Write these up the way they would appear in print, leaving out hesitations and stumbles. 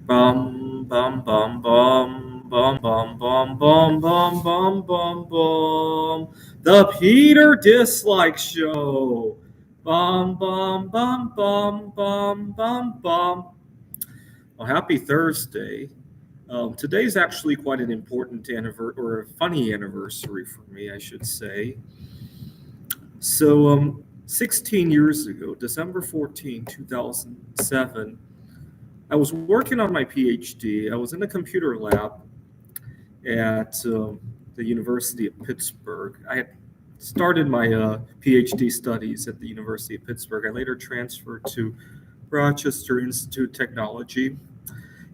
Bum bum bum bum bum bum bum bum bum bum bum bum. The Peter Dislike Show. Bum bum bum bum bum bum bum. Well, happy Thursday. Today's actually quite an important anniversary, or a funny anniversary for me, I should say. So, 16 years ago, December 14, 2007, I was working on my PhD. I was in a computer lab at the University of Pittsburgh. I had started my PhD studies at the University of Pittsburgh. I later transferred to Rochester Institute of Technology.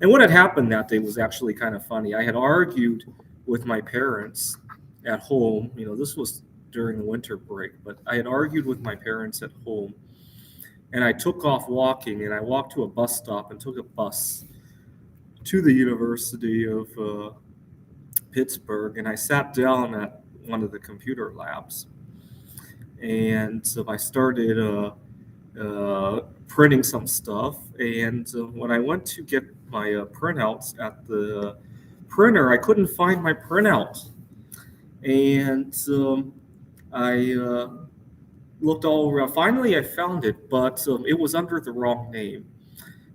And what had happened that day was actually kind of funny. I had argued with my parents at home. This was during the winter break, but I had argued with my parents at home. And I took off walking, and I walked to a bus stop and took a bus to the University of Pittsburgh, and I sat down at one of the computer labs, and so I started printing some stuff. And when I went to get my printouts at the printer, I couldn't find my printout, and I looked all around. Finally, I found it, but it was under the wrong name.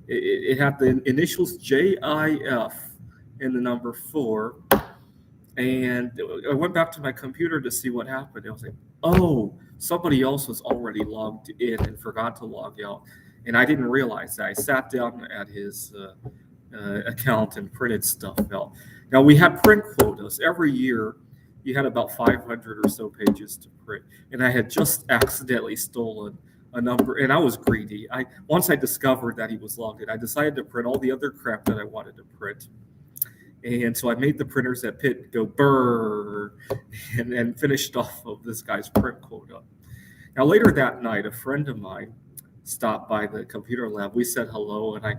It had the initials JIF and the number 4. And I went back to my computer to see what happened. I was like, oh, somebody else was already logged in and forgot to log out. And I didn't realize that. I sat down at his account and printed stuff out. Now, we had print quotas. Every year, you had about 500 or so pages to print. And I had just accidentally stolen a number, and I was greedy. Once I discovered that he was logged in, I decided to print all the other crap that I wanted to print. And so I made the printers at Pitt go brrr and finished off of this guy's print quota. Now, later that night, a friend of mine stopped by the computer lab. We said hello, and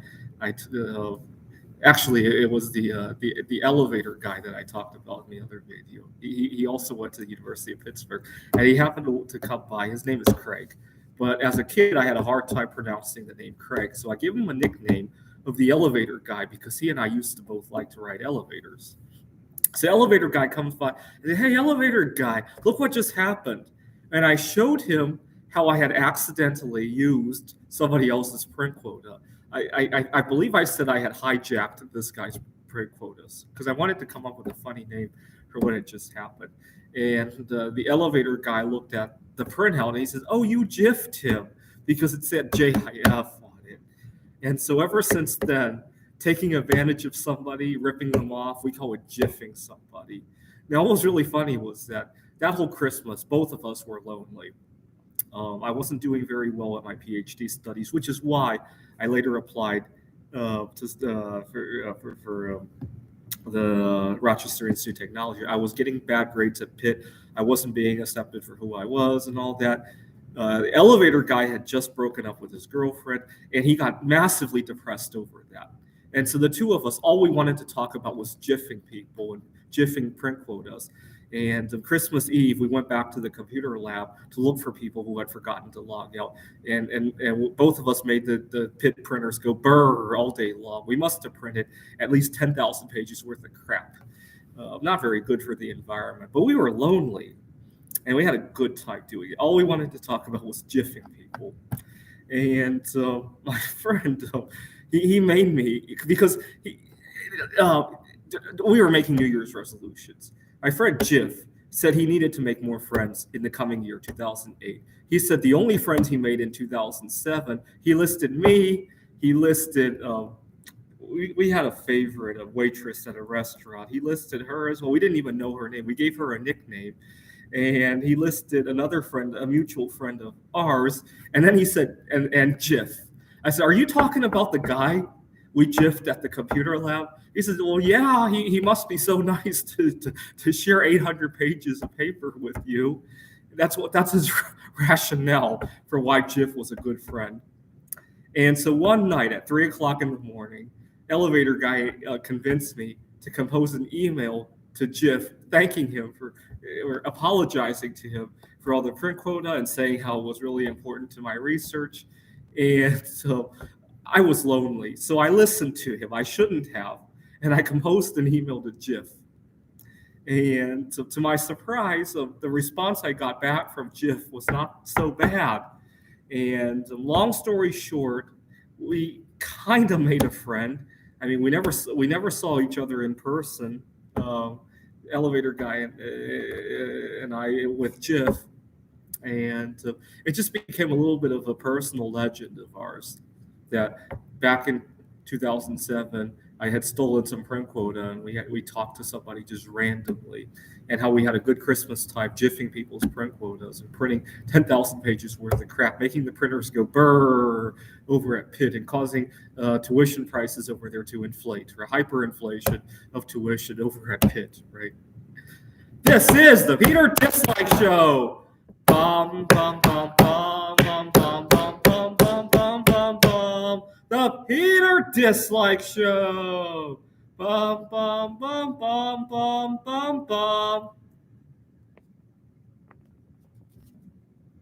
actually, it was the elevator guy that I talked about in the other video. He also went to the University of Pittsburgh, and he happened to come by. His name is Craig. But as a kid, I had a hard time pronouncing the name Craig, so I gave him a nickname of the elevator guy because he and I used to both like to ride elevators. So the elevator guy comes by and said, "Hey, elevator guy, look what just happened." And I showed him how I had accidentally used somebody else's print quota. I believe I said I had hijacked this guy's print quotas because I wanted to come up with a funny name for what had just happened. And the elevator guy looked at the printout and he says, "Oh, you jiffed him," because it said JIF on it. And so ever since then, taking advantage of somebody, ripping them off, we call it jiffing somebody. Now, what was really funny was that whole Christmas, both of us were lonely. I wasn't doing very well at my PhD studies, which is why I later applied for the Rochester Institute of Technology. I was getting bad grades at Pitt. I wasn't being accepted for who I was and all that. The elevator guy had just broken up with his girlfriend, and he got massively depressed over that. And so the two of us, all we wanted to talk about was jiffing people and jiffing print quotas. And on Christmas Eve, we went back to the computer lab to look for people who had forgotten to log out. And both of us made the Pitt printers go brrr all day long. We must have printed at least 10,000 pages worth of crap. Not very good for the environment. But we were lonely, and we had a good time doing it. All we wanted to talk about was jiffing people. And my friend, he made me, because we were making New Year's resolutions. My friend Jiff said he needed to make more friends in the coming year, 2008. He said the only friends he made in 2007, he listed me, he listed, we had a favorite, a waitress at a restaurant. He listed her as well. We didn't even know her name. We gave her a nickname. And he listed another friend, a mutual friend of ours. And then he said, and Jiff. I said, "Are you talking about the guy we jiffed at the computer lab?" He says, "Well, yeah, he must be so nice to share 800 pages of paper with you." That's his rationale for why Jiff was a good friend. And so one night at 3 o'clock in the morning, elevator guy convinced me to compose an email to Jiff thanking him for, or apologizing to him for all the print quota and saying how it was really important to my research. And so I was lonely, so I listened to him. I shouldn't have. And I composed an email to Jiff. And to my surprise, the response I got back from Jiff was not so bad. And long story short, we kind of made a friend. I mean, we never saw each other in person. Elevator guy and I with Jiff, and it just became a little bit of a personal legend of ours. That back in 2007, I had stolen some print quota, and we talked to somebody just randomly, and how we had a good Christmas time jiffing people's print quotas and printing 10,000 pages worth of crap, making the printers go brrr over at Pitt and causing tuition prices over there to inflate, or hyperinflation of tuition over at Pitt, right? This is the Peter Dislike Show. Bum, bum, bum, bum, bum, bum, bum, bum, bum, bum, bum, bum. The Peter Dislike Show. Bum, bum, bum, bum, bum, bum, bum.